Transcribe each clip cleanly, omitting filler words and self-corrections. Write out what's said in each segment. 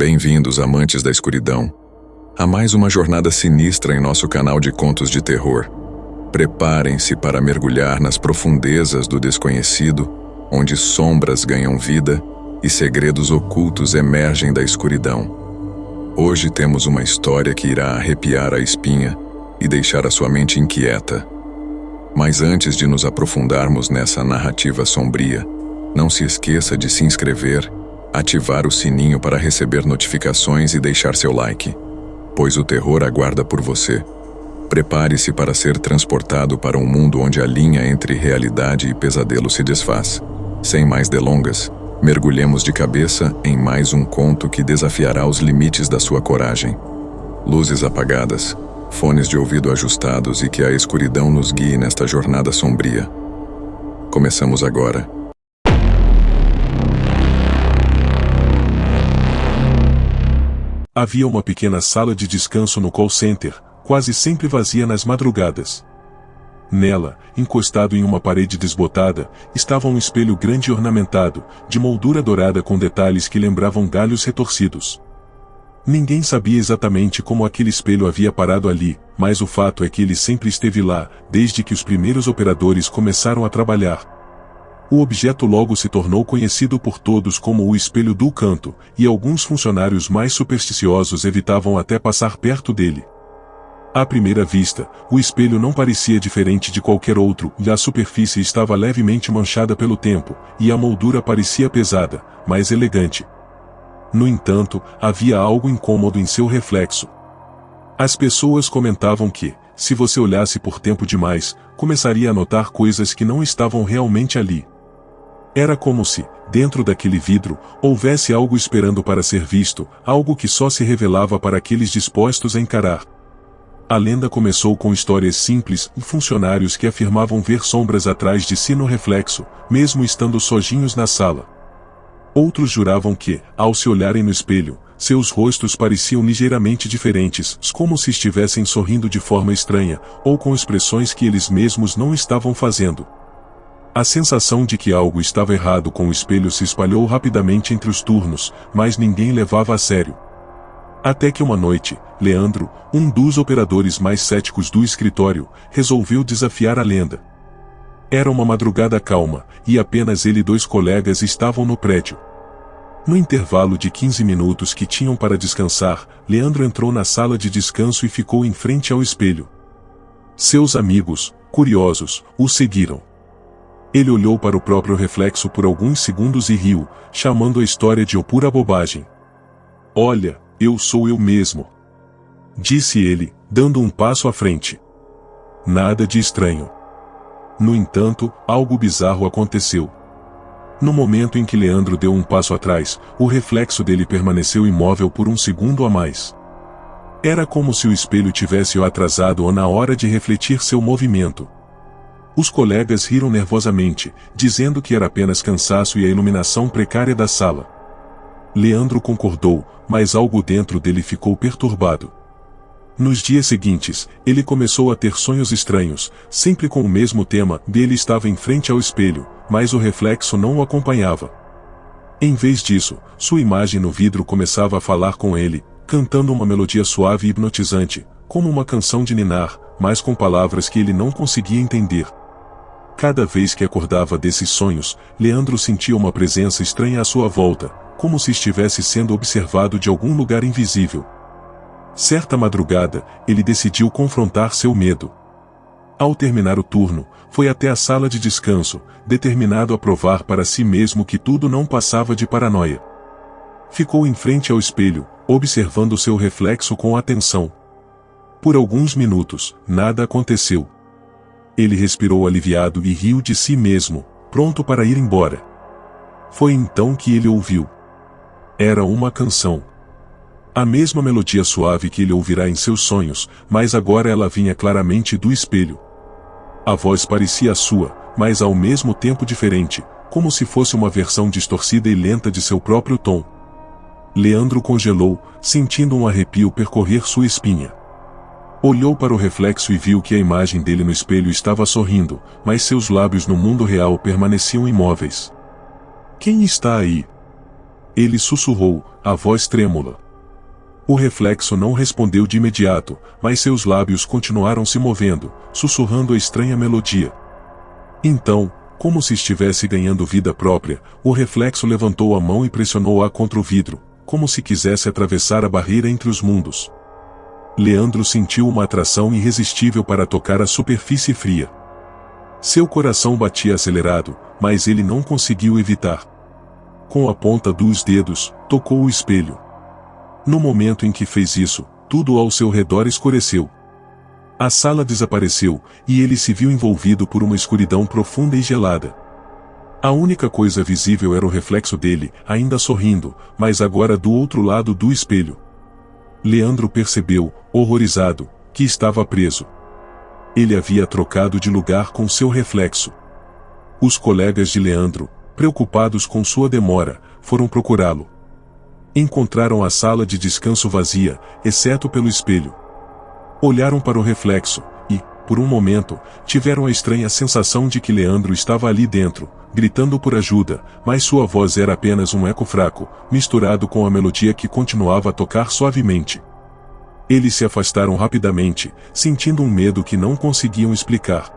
Bem-vindos, amantes da escuridão, a mais uma jornada sinistra em nosso canal de contos de terror. Preparem-se para mergulhar nas profundezas do desconhecido, onde sombras ganham vida e segredos ocultos emergem da escuridão. Hoje temos uma história que irá arrepiar a espinha e deixar a sua mente inquieta. Mas antes de nos aprofundarmos nessa narrativa sombria, não se esqueça de se inscrever, ativar o sininho para receber notificações e deixar seu like, pois o terror aguarda por você. Prepare-se para ser transportado para um mundo onde a linha entre realidade e pesadelo se desfaz. Sem mais delongas, mergulhemos de cabeça em mais um conto que desafiará os limites da sua coragem. Luzes apagadas, fones de ouvido ajustados e que a escuridão nos guie nesta jornada sombria. Começamos agora. Havia uma pequena sala de descanso no call center, quase sempre vazia nas madrugadas. Nela, encostado em uma parede desbotada, estava um espelho grande e ornamentado, de moldura dourada com detalhes que lembravam galhos retorcidos. Ninguém sabia exatamente como aquele espelho havia parado ali, mas o fato é que ele sempre esteve lá, desde que os primeiros operadores começaram a trabalhar. O objeto logo se tornou conhecido por todos como o espelho do canto, e alguns funcionários mais supersticiosos evitavam até passar perto dele. À primeira vista, o espelho não parecia diferente de qualquer outro, e a superfície estava levemente manchada pelo tempo, e a moldura parecia pesada, mas elegante. No entanto, havia algo incômodo em seu reflexo. As pessoas comentavam que, se você olhasse por tempo demais, começaria a notar coisas que não estavam realmente ali. Era como se, dentro daquele vidro, houvesse algo esperando para ser visto, algo que só se revelava para aqueles dispostos a encarar. A lenda começou com histórias simples e funcionários que afirmavam ver sombras atrás de si no reflexo, mesmo estando sozinhos na sala. Outros juravam que, ao se olharem no espelho, seus rostos pareciam ligeiramente diferentes, como se estivessem sorrindo de forma estranha, ou com expressões que eles mesmos não estavam fazendo. A sensação de que algo estava errado com o espelho se espalhou rapidamente entre os turnos, mas ninguém levava a sério. Até que uma noite, Leandro, um dos operadores mais céticos do escritório, resolveu desafiar a lenda. Era uma madrugada calma, e apenas ele e 2 colegas estavam no prédio. No intervalo de 15 minutos que tinham para descansar, Leandro entrou na sala de descanso e ficou em frente ao espelho. Seus amigos, curiosos, o seguiram. Ele olhou para o próprio reflexo por alguns segundos e riu, chamando a história de pura bobagem. "Olha, eu sou eu mesmo", disse ele, dando um passo à frente. Nada de estranho. No entanto, algo bizarro aconteceu. No momento em que Leandro deu um passo atrás, o reflexo dele permaneceu imóvel por um segundo a mais. Era como se o espelho tivesse o atrasado ou na hora de refletir seu movimento. Os colegas riram nervosamente, dizendo que era apenas cansaço e a iluminação precária da sala. Leandro concordou, mas algo dentro dele ficou perturbado. Nos dias seguintes, ele começou a ter sonhos estranhos, sempre com o mesmo tema. Ele estava em frente ao espelho, mas o reflexo não o acompanhava. Em vez disso, sua imagem no vidro começava a falar com ele, cantando uma melodia suave e hipnotizante, como uma canção de ninar, mas com palavras que ele não conseguia entender. Cada vez que acordava desses sonhos, Leandro sentia uma presença estranha à sua volta, como se estivesse sendo observado de algum lugar invisível. Certa madrugada, ele decidiu confrontar seu medo. Ao terminar o turno, foi até a sala de descanso, determinado a provar para si mesmo que tudo não passava de paranoia. Ficou em frente ao espelho, observando seu reflexo com atenção. Por alguns minutos, nada aconteceu. Ele respirou aliviado e riu de si mesmo, pronto para ir embora. Foi então que ele ouviu. Era uma canção. A mesma melodia suave que ele ouvirá em seus sonhos, mas agora ela vinha claramente do espelho. A voz parecia a sua, mas ao mesmo tempo diferente, como se fosse uma versão distorcida e lenta de seu próprio tom. Leandro congelou, sentindo um arrepio percorrer sua espinha. Olhou para o reflexo e viu que a imagem dele no espelho estava sorrindo, mas seus lábios no mundo real permaneciam imóveis. "Quem está aí?" Ele sussurrou, a voz trêmula. O reflexo não respondeu de imediato, mas seus lábios continuaram se movendo, sussurrando a estranha melodia. Então, como se estivesse ganhando vida própria, o reflexo levantou a mão e pressionou-a contra o vidro, como se quisesse atravessar a barreira entre os mundos. Leandro sentiu uma atração irresistível para tocar a superfície fria. Seu coração batia acelerado, mas ele não conseguiu evitar. Com a ponta dos dedos, tocou o espelho. No momento em que fez isso, tudo ao seu redor escureceu. A sala desapareceu, e ele se viu envolvido por uma escuridão profunda e gelada. A única coisa visível era o reflexo dele, ainda sorrindo, mas agora do outro lado do espelho. Leandro percebeu, horrorizado, que estava preso. Ele havia trocado de lugar com seu reflexo. Os colegas de Leandro, preocupados com sua demora, foram procurá-lo. Encontraram a sala de descanso vazia, exceto pelo espelho. Olharam para o reflexo, e, por um momento, tiveram a estranha sensação de que Leandro estava ali dentro, gritando por ajuda, mas sua voz era apenas um eco fraco, misturado com a melodia que continuava a tocar suavemente. Eles se afastaram rapidamente, sentindo um medo que não conseguiam explicar.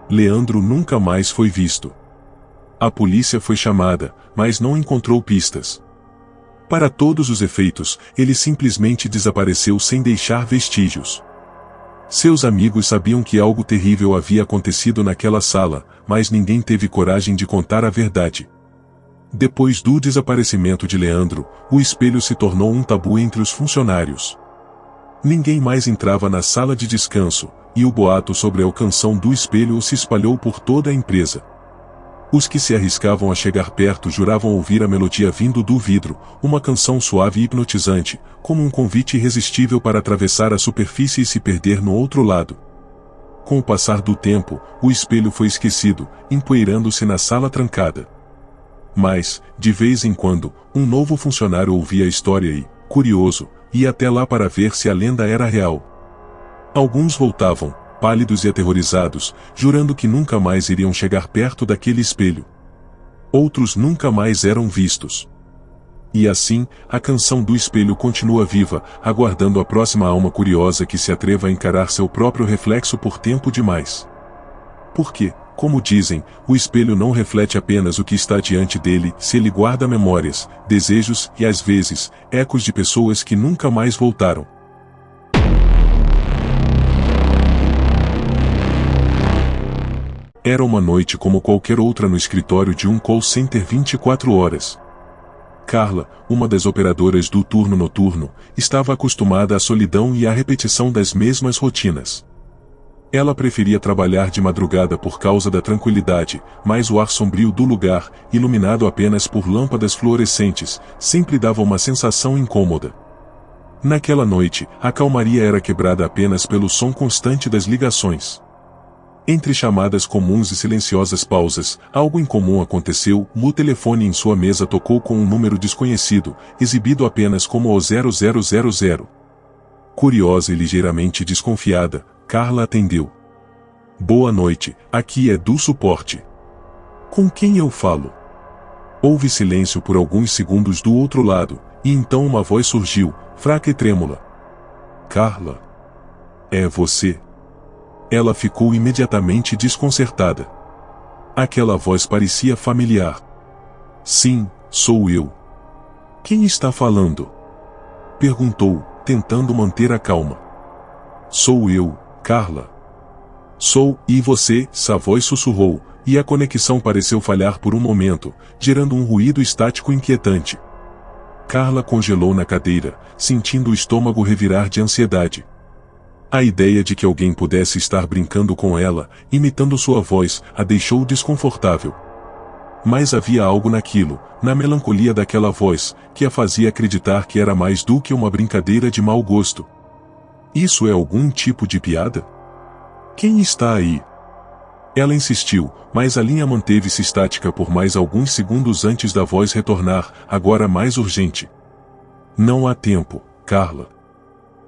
Leandro nunca mais foi visto. A polícia foi chamada, mas não encontrou pistas. Para todos os efeitos, ele simplesmente desapareceu sem deixar vestígios. Seus amigos sabiam que algo terrível havia acontecido naquela sala, mas ninguém teve coragem de contar a verdade. Depois do desaparecimento de Leandro, o espelho se tornou um tabu entre os funcionários. Ninguém mais entrava na sala de descanso, e o boato sobre a canção do espelho se espalhou por toda a empresa. Os que se arriscavam a chegar perto juravam ouvir a melodia vindo do vidro, uma canção suave e hipnotizante, como um convite irresistível para atravessar a superfície e se perder no outro lado. Com o passar do tempo, o espelho foi esquecido, empoeirando-se na sala trancada. Mas, de vez em quando, um novo funcionário ouvia a história e, curioso, ia até lá para ver se a lenda era real. Alguns voltavam, pálidos e aterrorizados, jurando que nunca mais iriam chegar perto daquele espelho. Outros nunca mais eram vistos. E assim, a canção do espelho continua viva, aguardando a próxima alma curiosa que se atreva a encarar seu próprio reflexo por tempo demais. Porque, como dizem, o espelho não reflete apenas o que está diante dele, se ele guarda memórias, desejos e, às vezes, ecos de pessoas que nunca mais voltaram. Era uma noite como qualquer outra no escritório de um call center 24 horas. Carla, uma das operadoras do turno noturno, estava acostumada à solidão e à repetição das mesmas rotinas. Ela preferia trabalhar de madrugada por causa da tranquilidade, mas o ar sombrio do lugar, iluminado apenas por lâmpadas fluorescentes, sempre dava uma sensação incômoda. Naquela noite, a calmaria era quebrada apenas pelo som constante das ligações. Entre chamadas comuns e silenciosas pausas, algo incomum aconteceu. O telefone em sua mesa tocou com um número desconhecido, exibido apenas como o 0000. Curiosa e ligeiramente desconfiada, Carla atendeu. Boa noite, aqui é do suporte. Com quem eu falo? Houve silêncio por alguns segundos do outro lado, e então uma voz surgiu, fraca e trêmula. Carla? É você? Ela ficou imediatamente desconcertada. Aquela voz parecia familiar. Sim, sou eu. Quem está falando? Perguntou, tentando manter a calma. Sou eu, Carla. Sou, e você? A voz sussurrou, e a conexão pareceu falhar por um momento, gerando um ruído estático inquietante. Carla congelou na cadeira, sentindo o estômago revirar de ansiedade. A ideia de que alguém pudesse estar brincando com ela, imitando sua voz, a deixou desconfortável. Mas havia algo naquilo, na melancolia daquela voz, que a fazia acreditar que era mais do que uma brincadeira de mau gosto. Isso é algum tipo de piada? Quem está aí? Ela insistiu, mas a linha manteve-se estática por mais alguns segundos antes da voz retornar, agora mais urgente. Não há tempo, Carla.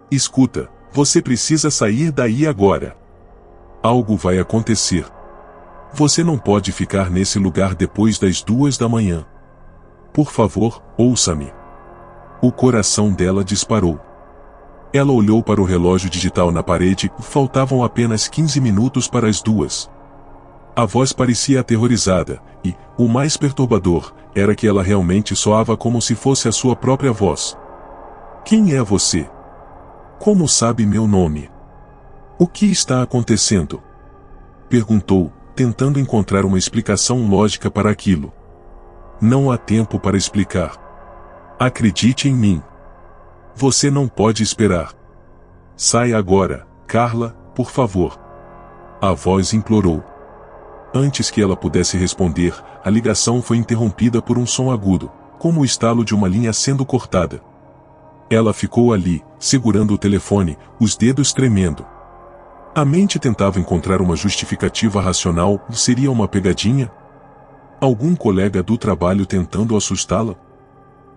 Escuta. Você precisa sair daí agora. Algo vai acontecer. Você não pode ficar nesse lugar depois das 2 da manhã. Por favor, ouça-me. O coração dela disparou. Ela olhou para o relógio digital na parede, faltavam apenas 15 minutos para as 2. A voz parecia aterrorizada, e, o mais perturbador, era que ela realmente soava como se fosse a sua própria voz. Quem é você? Como sabe meu nome? O que está acontecendo? Perguntou, tentando encontrar uma explicação lógica para aquilo. Não há tempo para explicar. Acredite em mim. Você não pode esperar. Saia agora, Carla, por favor. A voz implorou. Antes que ela pudesse responder, a ligação foi interrompida por um som agudo, como o estalo de uma linha sendo cortada. Ela ficou ali, segurando o telefone, os dedos tremendo. A mente tentava encontrar uma justificativa racional. Seria uma pegadinha? Algum colega do trabalho tentando assustá-la?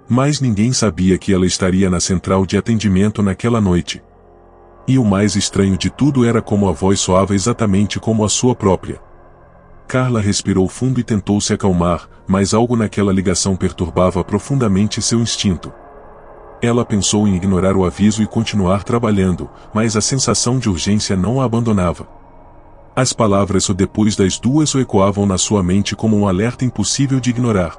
Mas ninguém sabia que ela estaria na central de atendimento naquela noite. E o mais estranho de tudo era como a voz soava exatamente como a sua própria. Carla respirou fundo e tentou se acalmar, mas algo naquela ligação perturbava profundamente seu instinto. Ela pensou em ignorar o aviso e continuar trabalhando, mas a sensação de urgência não a abandonava. As palavras só depois das 2 ecoavam na sua mente como um alerta impossível de ignorar.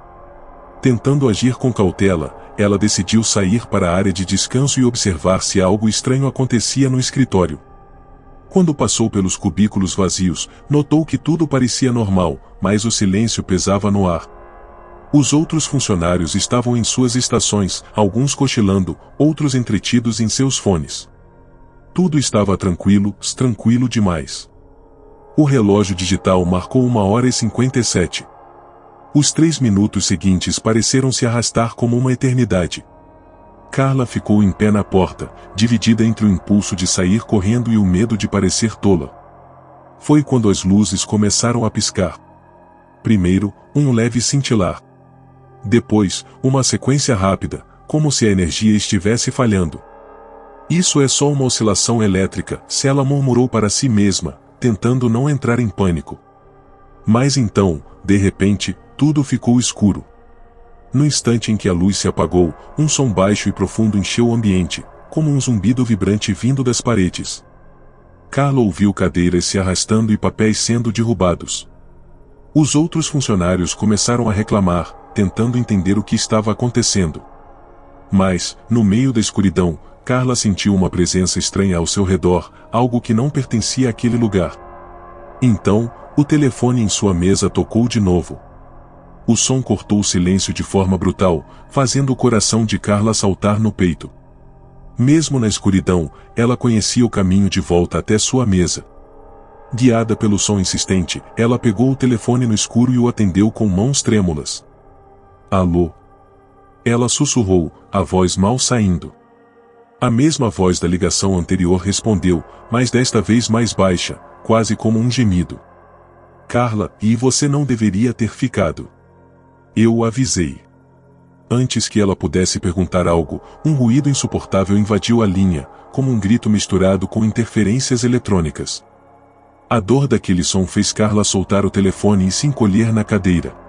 Tentando agir com cautela, ela decidiu sair para a área de descanso e observar se algo estranho acontecia no escritório. Quando passou pelos cubículos vazios, notou que tudo parecia normal, mas o silêncio pesava no ar. Os outros funcionários estavam em suas estações, alguns cochilando, outros entretidos em seus fones. Tudo estava tranquilo demais. O relógio digital marcou 1h57. Os 3 minutos seguintes pareceram se arrastar como uma eternidade. Carla ficou em pé na porta, dividida entre o impulso de sair correndo e o medo de parecer tola. Foi quando as luzes começaram a piscar. Primeiro, um leve cintilar. Depois, uma sequência rápida, como se a energia estivesse falhando. Isso é só uma oscilação elétrica, ela murmurou para si mesma, tentando não entrar em pânico. Mas então, de repente, tudo ficou escuro. No instante em que a luz se apagou, um som baixo e profundo encheu o ambiente, como um zumbido vibrante vindo das paredes. Carla ouviu cadeiras se arrastando e papéis sendo derrubados. Os outros funcionários começaram a reclamar, tentando entender o que estava acontecendo. Mas, no meio da escuridão, Carla sentiu uma presença estranha ao seu redor, algo que não pertencia àquele lugar. Então, o telefone em sua mesa tocou de novo. O som cortou o silêncio de forma brutal, fazendo o coração de Carla saltar no peito. Mesmo na escuridão, ela conhecia o caminho de volta até sua mesa. Guiada pelo som insistente, ela pegou o telefone no escuro e o atendeu com mãos trêmulas. Alô? Ela sussurrou, a voz mal saindo. A mesma voz da ligação anterior respondeu, mas desta vez mais baixa, quase como um gemido. Carla, e você não deveria ter ficado. Eu o avisei. Antes que ela pudesse perguntar algo, um ruído insuportável invadiu a linha, como um grito misturado com interferências eletrônicas. A dor daquele som fez Carla soltar o telefone e se encolher na cadeira.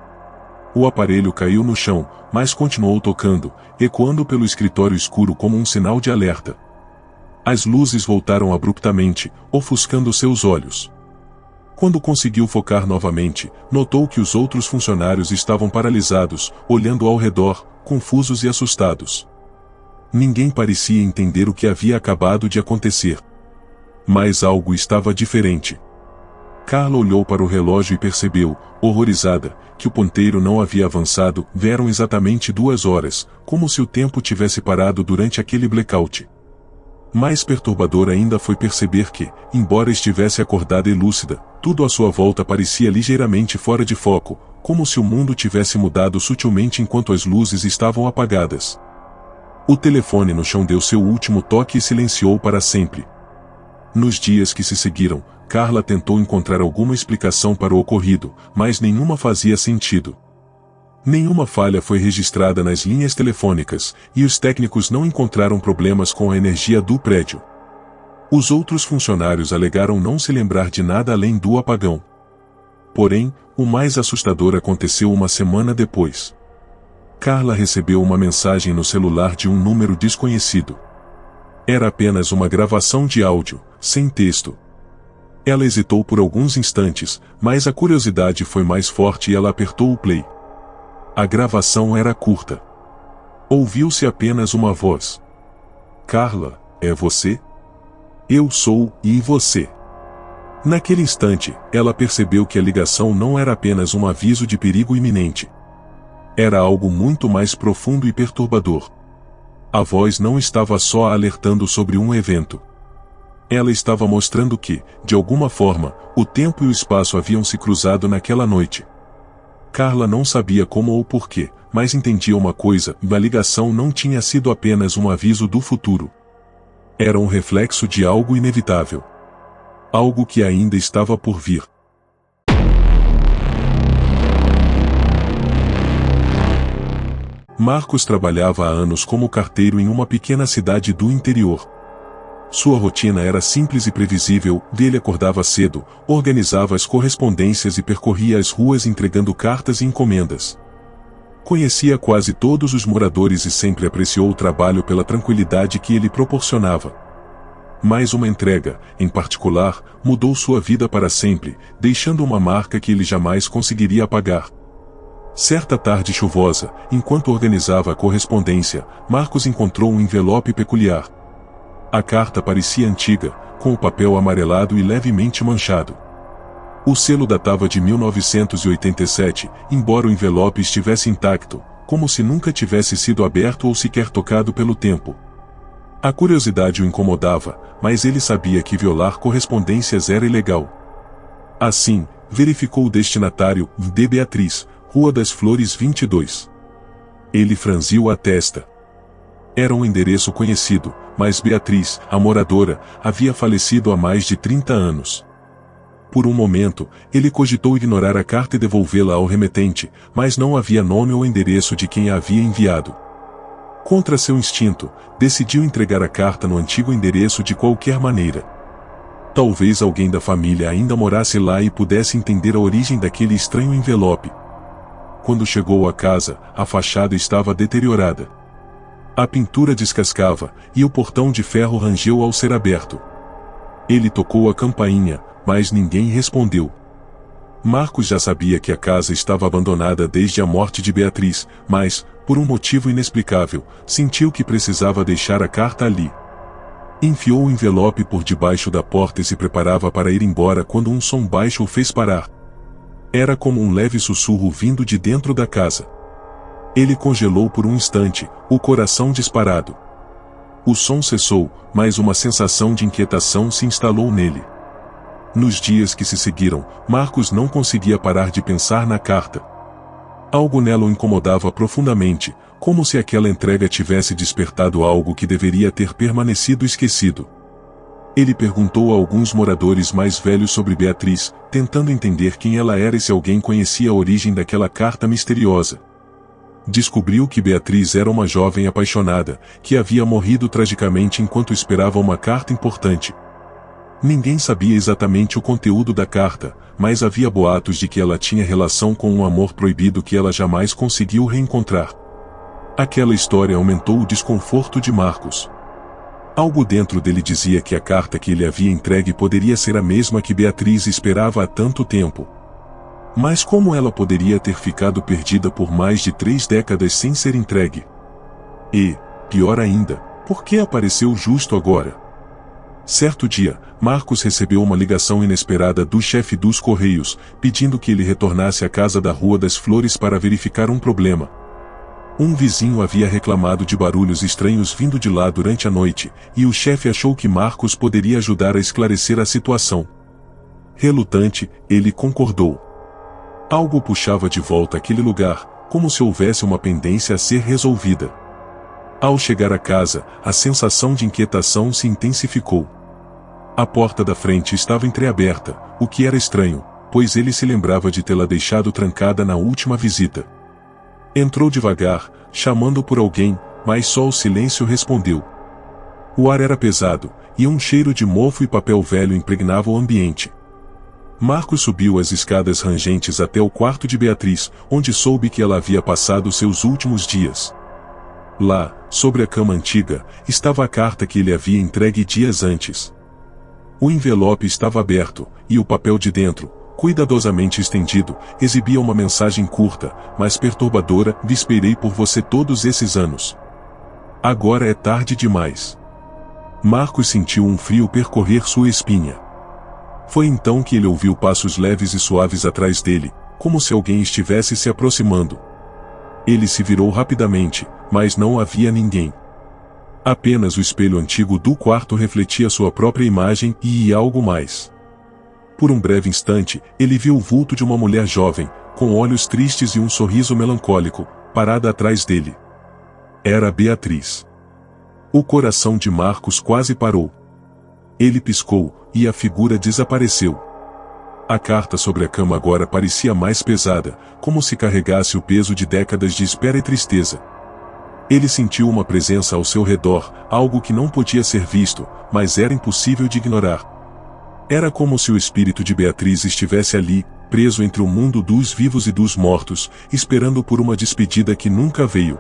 O aparelho caiu no chão, mas continuou tocando, ecoando pelo escritório escuro como um sinal de alerta. As luzes voltaram abruptamente, ofuscando seus olhos. Quando conseguiu focar novamente, notou que os outros funcionários estavam paralisados, olhando ao redor, confusos e assustados. Ninguém parecia entender o que havia acabado de acontecer. Mas algo estava diferente. Carla olhou para o relógio e percebeu, horrorizada, que o ponteiro não havia avançado. Eram exatamente 2 horas, como se o tempo tivesse parado durante aquele blackout. Mais perturbador ainda foi perceber que, embora estivesse acordada e lúcida, tudo à sua volta parecia ligeiramente fora de foco, como se o mundo tivesse mudado sutilmente enquanto as luzes estavam apagadas. O telefone no chão deu seu último toque e silenciou para sempre. Nos dias que se seguiram, Carla tentou encontrar alguma explicação para o ocorrido, mas nenhuma fazia sentido. Nenhuma falha foi registrada nas linhas telefônicas, e os técnicos não encontraram problemas com a energia do prédio. Os outros funcionários alegaram não se lembrar de nada além do apagão. Porém, o mais assustador aconteceu uma semana depois. Carla recebeu uma mensagem no celular de um número desconhecido. Era apenas uma gravação de áudio, sem texto. Ela hesitou por alguns instantes, mas a curiosidade foi mais forte e ela apertou o play. A gravação era curta. Ouviu-se apenas uma voz. Carla, é você? Eu sou, e você? Naquele instante, ela percebeu que a ligação não era apenas um aviso de perigo iminente. Era algo muito mais profundo e perturbador. A voz não estava só alertando sobre um evento. Ela estava mostrando que, de alguma forma, o tempo e o espaço haviam se cruzado naquela noite. Carla não sabia como ou porquê, mas entendia uma coisa: a ligação não tinha sido apenas um aviso do futuro. Era um reflexo de algo inevitável. Algo que ainda estava por vir. Marcos trabalhava há anos como carteiro em uma pequena cidade do interior. Sua rotina era simples e previsível. Ele acordava cedo, organizava as correspondências e percorria as ruas entregando cartas e encomendas. Conhecia quase todos os moradores e sempre apreciou o trabalho pela tranquilidade que ele proporcionava. Mas uma entrega, em particular, mudou sua vida para sempre, deixando uma marca que ele jamais conseguiria apagar. Certa tarde chuvosa, enquanto organizava a correspondência, Marcos encontrou um envelope peculiar. A carta parecia antiga, com o papel amarelado e levemente manchado. O selo datava de 1987, embora o envelope estivesse intacto, como se nunca tivesse sido aberto ou sequer tocado pelo tempo. A curiosidade o incomodava, mas ele sabia que violar correspondências era ilegal. Assim, verificou o destinatário, de Beatriz, Rua das Flores 22. Ele franziu a testa. Era um endereço conhecido, mas Beatriz, a moradora, havia falecido há mais de 30 anos. Por um momento, ele cogitou ignorar a carta e devolvê-la ao remetente, mas não havia nome ou endereço de quem a havia enviado. Contra seu instinto, decidiu entregar a carta no antigo endereço de qualquer maneira. Talvez alguém da família ainda morasse lá e pudesse entender a origem daquele estranho envelope. Quando chegou à casa, a fachada estava deteriorada. A pintura descascava, e o portão de ferro rangeu ao ser aberto. Ele tocou a campainha, mas ninguém respondeu. Marcos já sabia que a casa estava abandonada desde a morte de Beatriz, mas, por um motivo inexplicável, sentiu que precisava deixar a carta ali. Enfiou o envelope por debaixo da porta e se preparava para ir embora quando um som baixo o fez parar. Era como um leve sussurro vindo de dentro da casa. Ele congelou por um instante, o coração disparado. O som cessou, mas uma sensação de inquietação se instalou nele. Nos dias que se seguiram, Marcos não conseguia parar de pensar na carta. Algo nela o incomodava profundamente, como se aquela entrega tivesse despertado algo que deveria ter permanecido esquecido. Ele perguntou a alguns moradores mais velhos sobre Beatriz, tentando entender quem ela era e se alguém conhecia a origem daquela carta misteriosa. Descobriu que Beatriz era uma jovem apaixonada, que havia morrido tragicamente enquanto esperava uma carta importante. Ninguém sabia exatamente o conteúdo da carta, mas havia boatos de que ela tinha relação com um amor proibido que ela jamais conseguiu reencontrar. Aquela história aumentou o desconforto de Marcos. Algo dentro dele dizia que a carta que ele havia entregue poderia ser a mesma que Beatriz esperava há tanto tempo. Mas como ela poderia ter ficado perdida por mais de 3 décadas sem ser entregue? E, pior ainda, por que apareceu justo agora? Certo dia, Marcos recebeu uma ligação inesperada do chefe dos Correios, pedindo que ele retornasse à casa da Rua das Flores para verificar um problema. Um vizinho havia reclamado de barulhos estranhos vindo de lá durante a noite, e o chefe achou que Marcos poderia ajudar a esclarecer a situação. Relutante, ele concordou. Algo puxava de volta aquele lugar, como se houvesse uma pendência a ser resolvida. Ao chegar à casa, a sensação de inquietação se intensificou. A porta da frente estava entreaberta, o que era estranho, pois ele se lembrava de tê-la deixado trancada na última visita. Entrou devagar, chamando por alguém, mas só o silêncio respondeu. O ar era pesado, e um cheiro de mofo e papel velho impregnava o ambiente. Marcos subiu as escadas rangentes até o quarto de Beatriz, onde soube que ela havia passado seus últimos dias. Lá, sobre a cama antiga, estava a carta que ele havia entregue dias antes. O envelope estava aberto, e o papel de dentro, cuidadosamente estendido, exibia uma mensagem curta, mas perturbadora: esperei por você todos esses anos. Agora é tarde demais. Marcos sentiu um frio percorrer sua espinha. Foi então que ele ouviu passos leves e suaves atrás dele, como se alguém estivesse se aproximando. Ele se virou rapidamente, mas não havia ninguém. Apenas o espelho antigo do quarto refletia sua própria imagem e algo mais. Por um breve instante, ele viu o vulto de uma mulher jovem, com olhos tristes e um sorriso melancólico, parada atrás dele. Era Beatriz. O coração de Marcos quase parou. Ele piscou, e a figura desapareceu. A carta sobre a cama agora parecia mais pesada, como se carregasse o peso de décadas de espera e tristeza. Ele sentiu uma presença ao seu redor, algo que não podia ser visto, mas era impossível de ignorar. Era como se o espírito de Beatriz estivesse ali, preso entre o mundo dos vivos e dos mortos, esperando por uma despedida que nunca veio.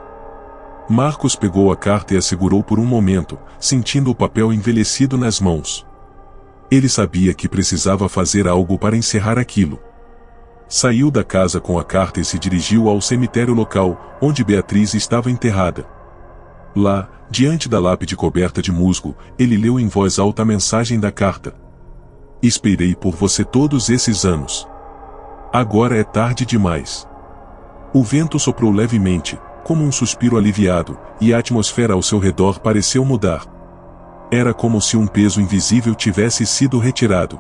Marcos pegou a carta e a segurou por um momento, sentindo o papel envelhecido nas mãos. Ele sabia que precisava fazer algo para encerrar aquilo. Saiu da casa com a carta e se dirigiu ao cemitério local, onde Beatriz estava enterrada. Lá, diante da lápide coberta de musgo, ele leu em voz alta a mensagem da carta. Esperei por você todos esses anos. Agora é tarde demais. O vento soprou levemente, como um suspiro aliviado, e a atmosfera ao seu redor pareceu mudar. Era como se um peso invisível tivesse sido retirado.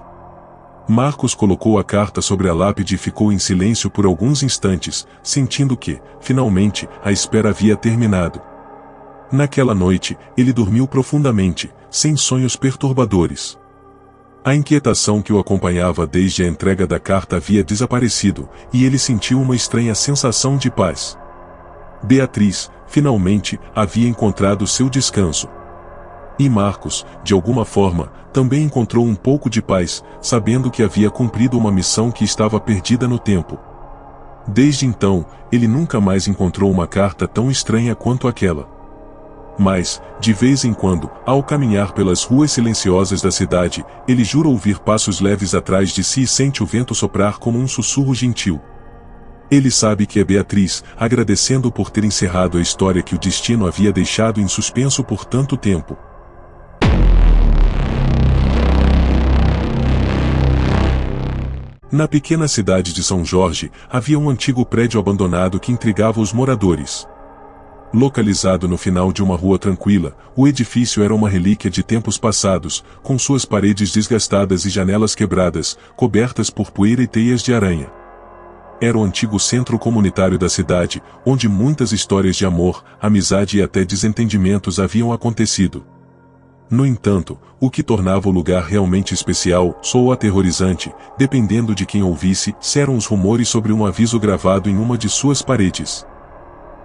Marcos colocou a carta sobre a lápide e ficou em silêncio por alguns instantes, sentindo que, finalmente, a espera havia terminado. Naquela noite, ele dormiu profundamente, sem sonhos perturbadores. A inquietação que o acompanhava desde a entrega da carta havia desaparecido, e ele sentiu uma estranha sensação de paz. Beatriz, finalmente, havia encontrado seu descanso. E Marcos, de alguma forma, também encontrou um pouco de paz, sabendo que havia cumprido uma missão que estava perdida no tempo. Desde então, ele nunca mais encontrou uma carta tão estranha quanto aquela. Mas, de vez em quando, ao caminhar pelas ruas silenciosas da cidade, ele jura ouvir passos leves atrás de si e sente o vento soprar como um sussurro gentil. Ele sabe que é Beatriz, agradecendo por ter encerrado a história que o destino havia deixado em suspenso por tanto tempo. Na pequena cidade de São Jorge, havia um antigo prédio abandonado que intrigava os moradores. Localizado no final de uma rua tranquila, o edifício era uma relíquia de tempos passados, com suas paredes desgastadas e janelas quebradas, cobertas por poeira e teias de aranha. Era o antigo centro comunitário da cidade, onde muitas histórias de amor, amizade e até desentendimentos haviam acontecido. No entanto, o que tornava o lugar realmente especial, ou aterrorizante, dependendo de quem ouvisse, eram os rumores sobre um aviso gravado em uma de suas paredes.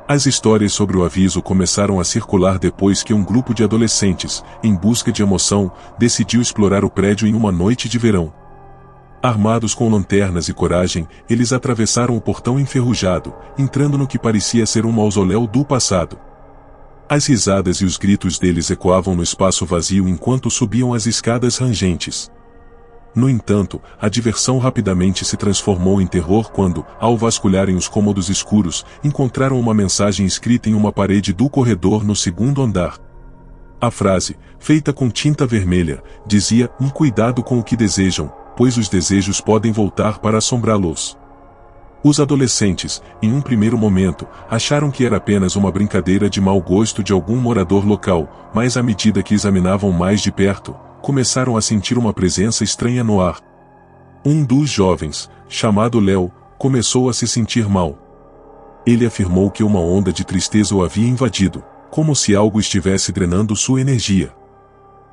As histórias sobre o aviso começaram a circular depois que um grupo de adolescentes, em busca de emoção, decidiu explorar o prédio em uma noite de verão. Armados com lanternas e coragem, eles atravessaram o portão enferrujado, entrando no que parecia ser um mausoléu do passado. As risadas e os gritos deles ecoavam no espaço vazio enquanto subiam as escadas rangentes. No entanto, a diversão rapidamente se transformou em terror quando, ao vasculharem os cômodos escuros, encontraram uma mensagem escrita em uma parede do corredor no segundo andar. A frase, feita com tinta vermelha, dizia: cuidado com o que desejam, pois os desejos podem voltar para assombrá-los. Os adolescentes, em um primeiro momento, acharam que era apenas uma brincadeira de mau gosto de algum morador local, mas à medida que examinavam mais de perto, começaram a sentir uma presença estranha no ar. Um dos jovens, chamado Léo, começou a se sentir mal. Ele afirmou que uma onda de tristeza o havia invadido, como se algo estivesse drenando sua energia.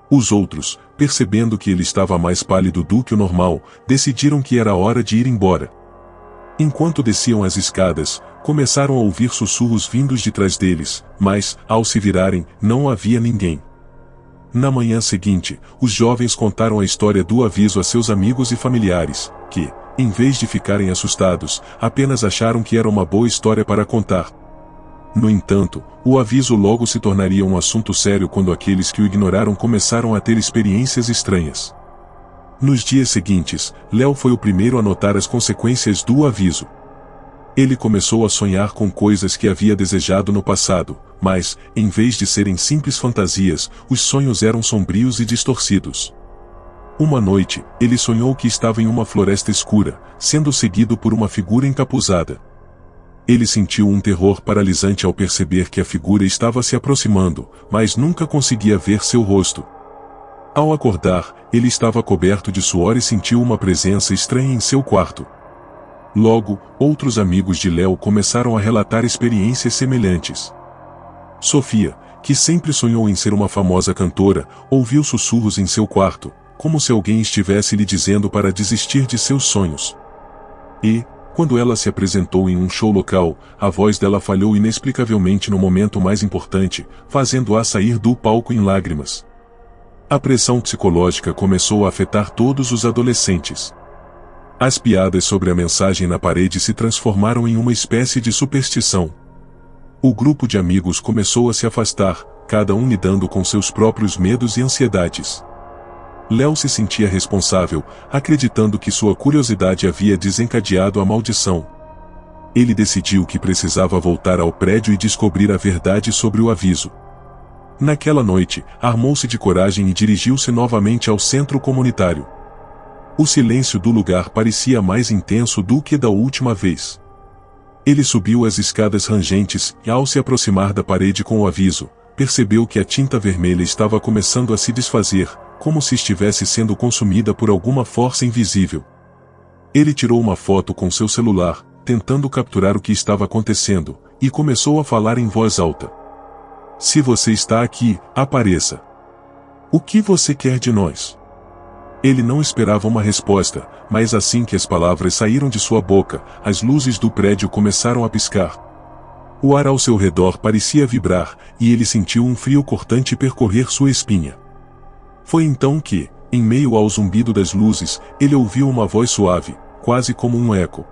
Os outros, percebendo que ele estava mais pálido do que o normal, decidiram que era hora de ir embora. Enquanto desciam as escadas, começaram a ouvir sussurros vindos de trás deles, mas, ao se virarem, não havia ninguém. Na manhã seguinte, os jovens contaram a história do aviso a seus amigos e familiares, que, em vez de ficarem assustados, apenas acharam que era uma boa história para contar. No entanto, o aviso logo se tornaria um assunto sério quando aqueles que o ignoraram começaram a ter experiências estranhas. Nos dias seguintes, Léo foi o primeiro a notar as consequências do aviso. Ele começou a sonhar com coisas que havia desejado no passado, mas, em vez de serem simples fantasias, os sonhos eram sombrios e distorcidos. Uma noite, ele sonhou que estava em uma floresta escura, sendo seguido por uma figura encapuzada. Ele sentiu um terror paralisante ao perceber que a figura estava se aproximando, mas nunca conseguia ver seu rosto. Ao acordar, ele estava coberto de suor e sentiu uma presença estranha em seu quarto. Logo, outros amigos de Léo começaram a relatar experiências semelhantes. Sofia, que sempre sonhou em ser uma famosa cantora, ouviu sussurros em seu quarto, como se alguém estivesse lhe dizendo para desistir de seus sonhos. E, quando ela se apresentou em um show local, a voz dela falhou inexplicavelmente no momento mais importante, fazendo-a sair do palco em lágrimas. A pressão psicológica começou a afetar todos os adolescentes. As piadas sobre a mensagem na parede se transformaram em uma espécie de superstição. O grupo de amigos começou a se afastar, cada um lidando com seus próprios medos e ansiedades. Léo se sentia responsável, acreditando que sua curiosidade havia desencadeado a maldição. Ele decidiu que precisava voltar ao prédio e descobrir a verdade sobre o aviso. Naquela noite, armou-se de coragem e dirigiu-se novamente ao centro comunitário. O silêncio do lugar parecia mais intenso do que da última vez. Ele subiu as escadas rangentes e, ao se aproximar da parede com o aviso, percebeu que a tinta vermelha estava começando a se desfazer, como se estivesse sendo consumida por alguma força invisível. Ele tirou uma foto com seu celular, tentando capturar o que estava acontecendo, e começou a falar em voz alta. Se você está aqui, apareça. O que você quer de nós? Ele não esperava uma resposta, mas assim que as palavras saíram de sua boca, as luzes do prédio começaram a piscar. O ar ao seu redor parecia vibrar, e ele sentiu um frio cortante percorrer sua espinha. Foi então que, em meio ao zumbido das luzes, ele ouviu uma voz suave, quase como um eco.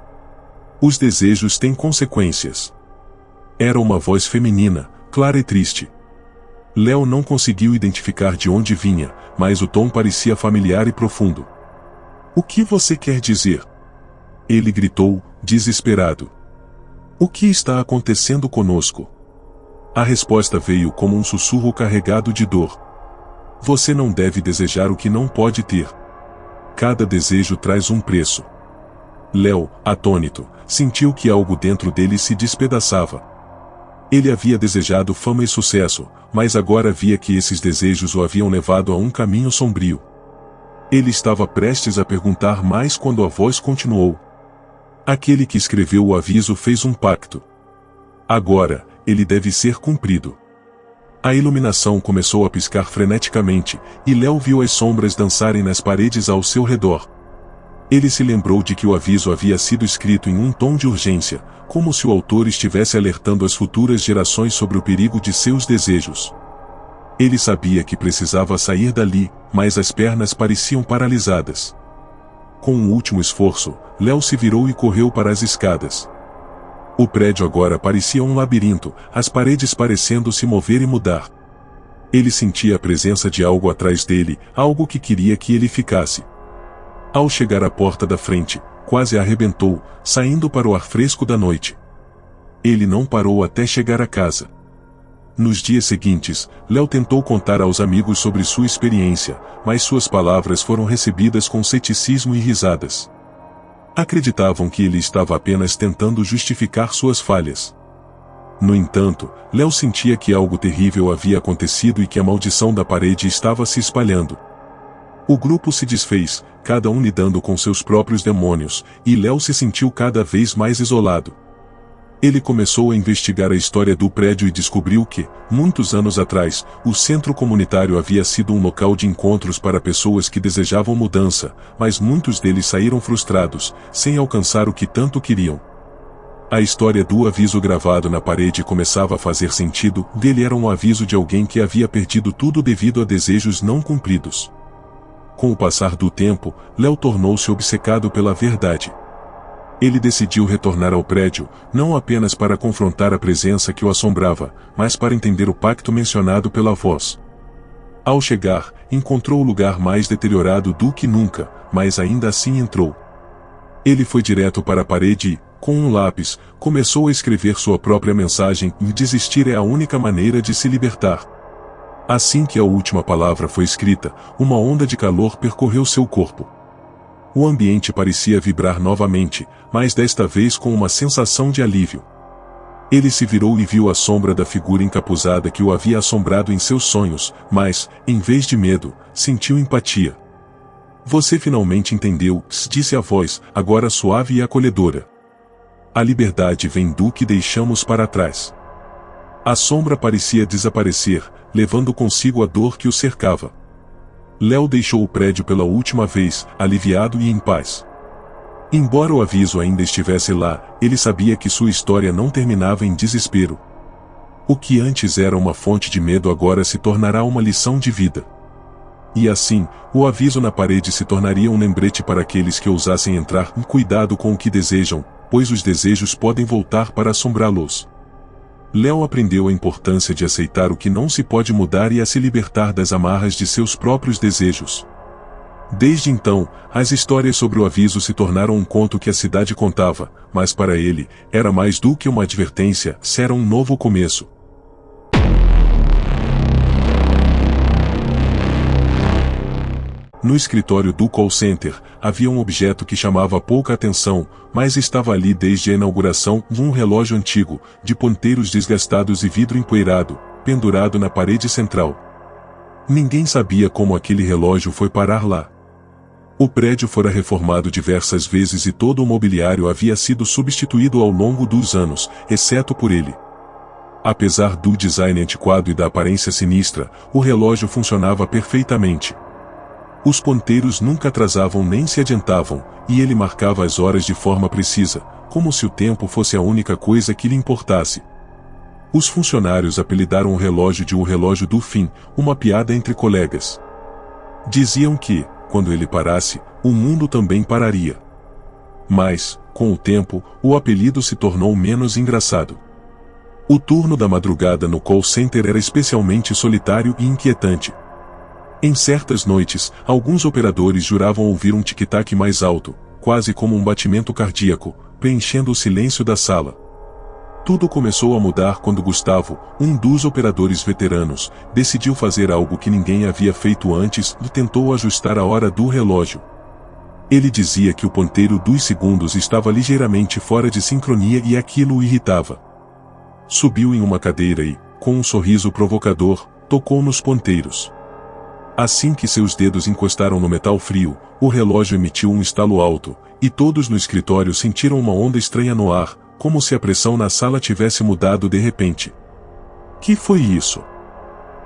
Os desejos têm consequências. Era uma voz feminina, clara e triste. Léo não conseguiu identificar de onde vinha, mas o tom parecia familiar e profundo. O que você quer dizer? Ele gritou, desesperado. O que está acontecendo conosco? A resposta veio como um sussurro carregado de dor. Você não deve desejar o que não pode ter. Cada desejo traz um preço. Léo, atônito, sentiu que algo dentro dele se despedaçava. Ele havia desejado fama e sucesso, mas agora via que esses desejos o haviam levado a um caminho sombrio. Ele estava prestes a perguntar mais quando a voz continuou. Aquele que escreveu o aviso fez um pacto. Agora, ele deve ser cumprido. A iluminação começou a piscar freneticamente, e Léo viu as sombras dançarem nas paredes ao seu redor. Ele se lembrou de que o aviso havia sido escrito em um tom de urgência, como se o autor estivesse alertando as futuras gerações sobre o perigo de seus desejos. Ele sabia que precisava sair dali, mas as pernas pareciam paralisadas. Com um último esforço, Léo se virou e correu para as escadas. O prédio agora parecia um labirinto, as paredes parecendo se mover e mudar. Ele sentia a presença de algo atrás dele, algo que queria que ele ficasse. Ao chegar à porta da frente, quase a arrebentou, saindo para o ar fresco da noite. Ele não parou até chegar a casa. Nos dias seguintes, Léo tentou contar aos amigos sobre sua experiência, mas suas palavras foram recebidas com ceticismo e risadas. Acreditavam que ele estava apenas tentando justificar suas falhas. No entanto, Léo sentia que algo terrível havia acontecido e que a maldição da parede estava se espalhando. O grupo se desfez, cada um lidando com seus próprios demônios, e Léo se sentiu cada vez mais isolado. Ele começou a investigar a história do prédio e descobriu que, muitos anos atrás, o centro comunitário havia sido um local de encontros para pessoas que desejavam mudança, mas muitos deles saíram frustrados, sem alcançar o que tanto queriam. A história do aviso gravado na parede começava a fazer sentido. Dele era um aviso de alguém que havia perdido tudo devido a desejos não cumpridos. Com o passar do tempo, Léo tornou-se obcecado pela verdade. Ele decidiu retornar ao prédio, não apenas para confrontar a presença que o assombrava, mas para entender o pacto mencionado pela voz. Ao chegar, encontrou o lugar mais deteriorado do que nunca, mas ainda assim entrou. Ele foi direto para a parede e, com um lápis, começou a escrever sua própria mensagem: desistir é a única maneira de se libertar. Assim que a última palavra foi escrita, uma onda de calor percorreu seu corpo. O ambiente parecia vibrar novamente, mas desta vez com uma sensação de alívio. Ele se virou e viu a sombra da figura encapuzada que o havia assombrado em seus sonhos, mas, em vez de medo, sentiu empatia. Você finalmente entendeu, disse a voz, agora suave e acolhedora. A liberdade vem do que deixamos para trás. A sombra parecia desaparecer, levando consigo a dor que o cercava. Léo deixou o prédio pela última vez, aliviado e em paz. Embora o aviso ainda estivesse lá, ele sabia que sua história não terminava em desespero. O que antes era uma fonte de medo agora se tornará uma lição de vida. E assim, o aviso na parede se tornaria um lembrete para aqueles que ousassem entrar. Cuidado com o que desejam, pois os desejos podem voltar para assombrá-los. Léo aprendeu a importância de aceitar o que não se pode mudar e a se libertar das amarras de seus próprios desejos. Desde então, as histórias sobre o aviso se tornaram um conto que a cidade contava, mas para ele, era mais do que uma advertência, era um novo começo. No escritório do call center, havia um objeto que chamava pouca atenção, mas estava ali desde a inauguração: um relógio antigo, de ponteiros desgastados e vidro empoeirado, pendurado na parede central. Ninguém sabia como aquele relógio foi parar lá. O prédio fora reformado diversas vezes e todo o mobiliário havia sido substituído ao longo dos anos, exceto por ele. Apesar do design antiquado e da aparência sinistra, o relógio funcionava perfeitamente. Os ponteiros nunca atrasavam nem se adiantavam, e ele marcava as horas de forma precisa, como se o tempo fosse a única coisa que lhe importasse. Os funcionários apelidaram o relógio de o relógio do fim, uma piada entre colegas. Diziam que, quando ele parasse, o mundo também pararia. Mas, com o tempo, o apelido se tornou menos engraçado. O turno da madrugada no call center era especialmente solitário e inquietante. Em certas noites, alguns operadores juravam ouvir um tic-tac mais alto, quase como um batimento cardíaco, preenchendo o silêncio da sala. Tudo começou a mudar quando Gustavo, um dos operadores veteranos, decidiu fazer algo que ninguém havia feito antes e tentou ajustar a hora do relógio. Ele dizia que o ponteiro dos segundos estava ligeiramente fora de sincronia e aquilo o irritava. Subiu em uma cadeira e, com um sorriso provocador, tocou nos ponteiros. Assim que seus dedos encostaram no metal frio, o relógio emitiu um estalo alto, e todos no escritório sentiram uma onda estranha no ar, como se a pressão na sala tivesse mudado de repente. "Que foi isso?"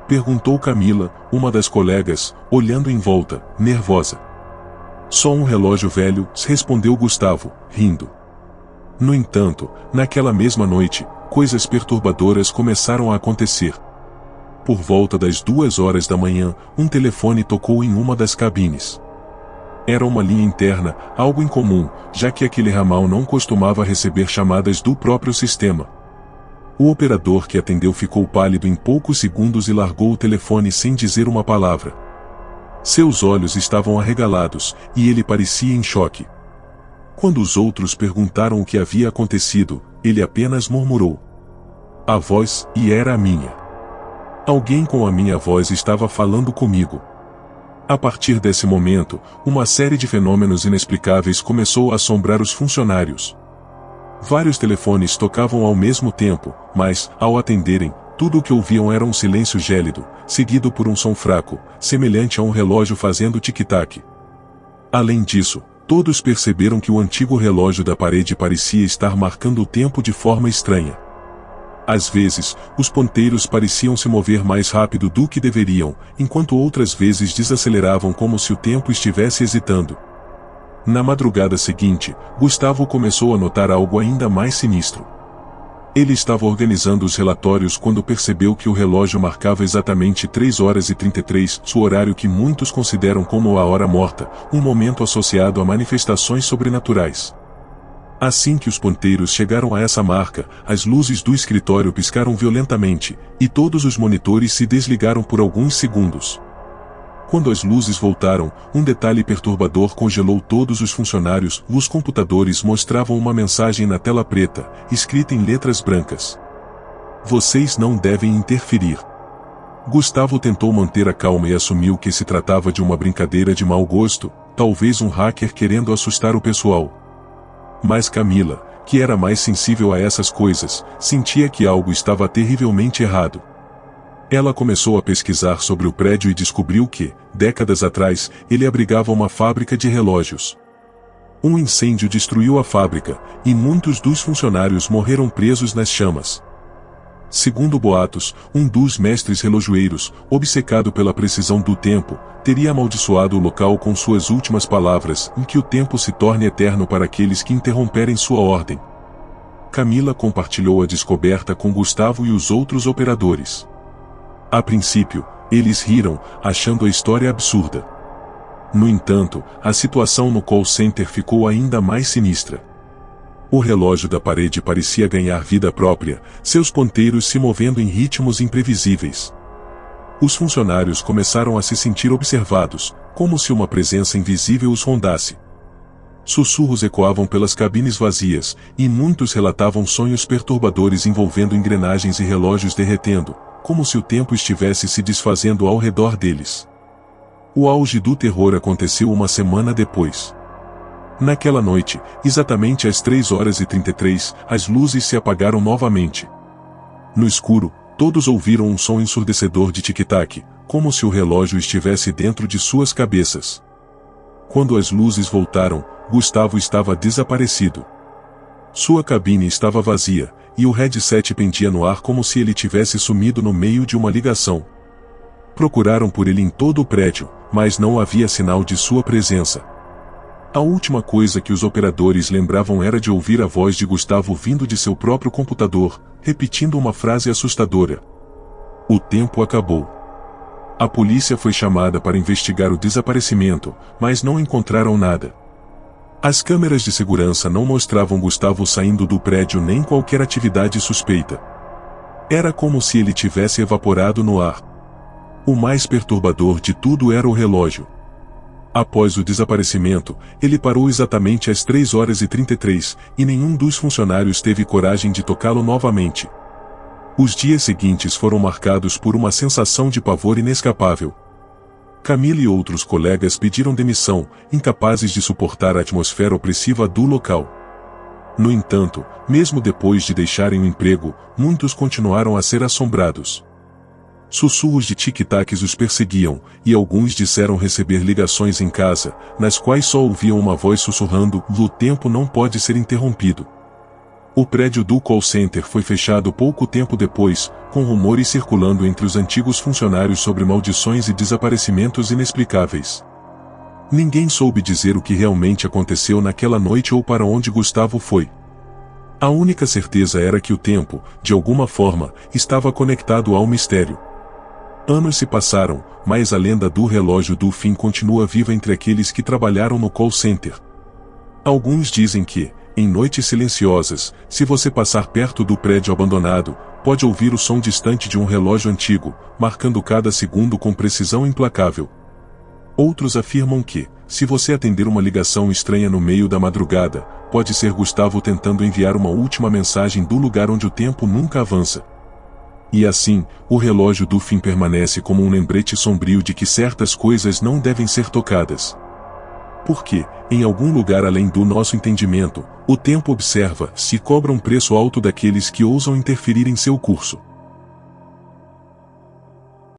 perguntou Camila, uma das colegas, olhando em volta, nervosa. "Só um relógio velho", respondeu Gustavo, rindo. No entanto, naquela mesma noite, coisas perturbadoras começaram a acontecer. Por volta das 2 horas da manhã, um telefone tocou em uma das cabines. Era uma linha interna, algo incomum, já que aquele ramal não costumava receber chamadas do próprio sistema. O operador que atendeu ficou pálido em poucos segundos e largou o telefone sem dizer uma palavra. Seus olhos estavam arregalados, e ele parecia em choque. Quando os outros perguntaram o que havia acontecido, ele apenas murmurou: "A voz, e era a minha. Alguém com a minha voz estava falando comigo." A partir desse momento, uma série de fenômenos inexplicáveis começou a assombrar os funcionários. Vários telefones tocavam ao mesmo tempo, mas, ao atenderem, tudo o que ouviam era um silêncio gélido, seguido por um som fraco, semelhante a um relógio fazendo tic-tac. Além disso, todos perceberam que o antigo relógio da parede parecia estar marcando o tempo de forma estranha. Às vezes, os ponteiros pareciam se mover mais rápido do que deveriam, enquanto outras vezes desaceleravam como se o tempo estivesse hesitando. Na madrugada seguinte, Gustavo começou a notar algo ainda mais sinistro. Ele estava organizando os relatórios quando percebeu que o relógio marcava exatamente 3h33, o horário que muitos consideram como a hora morta, um momento associado a manifestações sobrenaturais. Assim que os ponteiros chegaram a essa marca, as luzes do escritório piscaram violentamente, e todos os monitores se desligaram por alguns segundos. Quando as luzes voltaram, um detalhe perturbador congelou todos os funcionários. Os computadores mostravam uma mensagem na tela preta, escrita em letras brancas. Vocês não devem interferir. Gustavo tentou manter a calma e assumiu que se tratava de uma brincadeira de mau gosto, talvez um hacker querendo assustar o pessoal. Mas Camila, que era mais sensível a essas coisas, sentia que algo estava terrivelmente errado. Ela começou a pesquisar sobre o prédio e descobriu que, décadas atrás, ele abrigava uma fábrica de relógios. Um incêndio destruiu a fábrica, e muitos dos funcionários morreram presos nas chamas. Segundo boatos, um dos mestres relojoeiros, obcecado pela precisão do tempo, teria amaldiçoado o local com suas últimas palavras, em que o tempo se torne eterno para aqueles que interromperem sua ordem. Camila compartilhou a descoberta com Gustavo e os outros operadores. A princípio, eles riram, achando a história absurda. No entanto, a situação no call center ficou ainda mais sinistra. O relógio da parede parecia ganhar vida própria, seus ponteiros se movendo em ritmos imprevisíveis. Os funcionários começaram a se sentir observados, como se uma presença invisível os rondasse. Sussurros ecoavam pelas cabines vazias, e muitos relatavam sonhos perturbadores envolvendo engrenagens e relógios derretendo, como se o tempo estivesse se desfazendo ao redor deles. O auge do terror aconteceu uma semana depois. Naquela noite, exatamente às 3h33, as luzes se apagaram novamente. No escuro, todos ouviram um som ensurdecedor de tic-tac, como se o relógio estivesse dentro de suas cabeças. Quando as luzes voltaram, Gustavo estava desaparecido. Sua cabine estava vazia, e o headset pendia no ar como se ele tivesse sumido no meio de uma ligação. Procuraram por ele em todo o prédio, mas não havia sinal de sua presença. A última coisa que os operadores lembravam era de ouvir a voz de Gustavo vindo de seu próprio computador, repetindo uma frase assustadora. O tempo acabou. A polícia foi chamada para investigar o desaparecimento, mas não encontraram nada. As câmeras de segurança não mostravam Gustavo saindo do prédio nem qualquer atividade suspeita. Era como se ele tivesse evaporado no ar. O mais perturbador de tudo era o relógio. Após o desaparecimento, ele parou exatamente às 3h33, e nenhum dos funcionários teve coragem de tocá-lo novamente. Os dias seguintes foram marcados por uma sensação de pavor inescapável. Camila e outros colegas pediram demissão, incapazes de suportar a atmosfera opressiva do local. No entanto, mesmo depois de deixarem o emprego, muitos continuaram a ser assombrados. Sussurros de tic-tacs os perseguiam, e alguns disseram receber ligações em casa, nas quais só ouviam uma voz sussurrando: "O tempo não pode ser interrompido." O prédio do call center foi fechado pouco tempo depois, com rumores circulando entre os antigos funcionários sobre maldições e desaparecimentos inexplicáveis. Ninguém soube dizer o que realmente aconteceu naquela noite ou para onde Gustavo foi. A única certeza era que o tempo, de alguma forma, estava conectado ao mistério. Anos se passaram, mas a lenda do relógio do fim continua viva entre aqueles que trabalharam no call center. Alguns dizem que, em noites silenciosas, se você passar perto do prédio abandonado, pode ouvir o som distante de um relógio antigo, marcando cada segundo com precisão implacável. Outros afirmam que, se você atender uma ligação estranha no meio da madrugada, pode ser Gustavo tentando enviar uma última mensagem do lugar onde o tempo nunca avança. E assim, o relógio do fim permanece como um lembrete sombrio de que certas coisas não devem ser tocadas. Porque, em algum lugar além do nosso entendimento, o tempo observa e cobra um preço alto daqueles que ousam interferir em seu curso.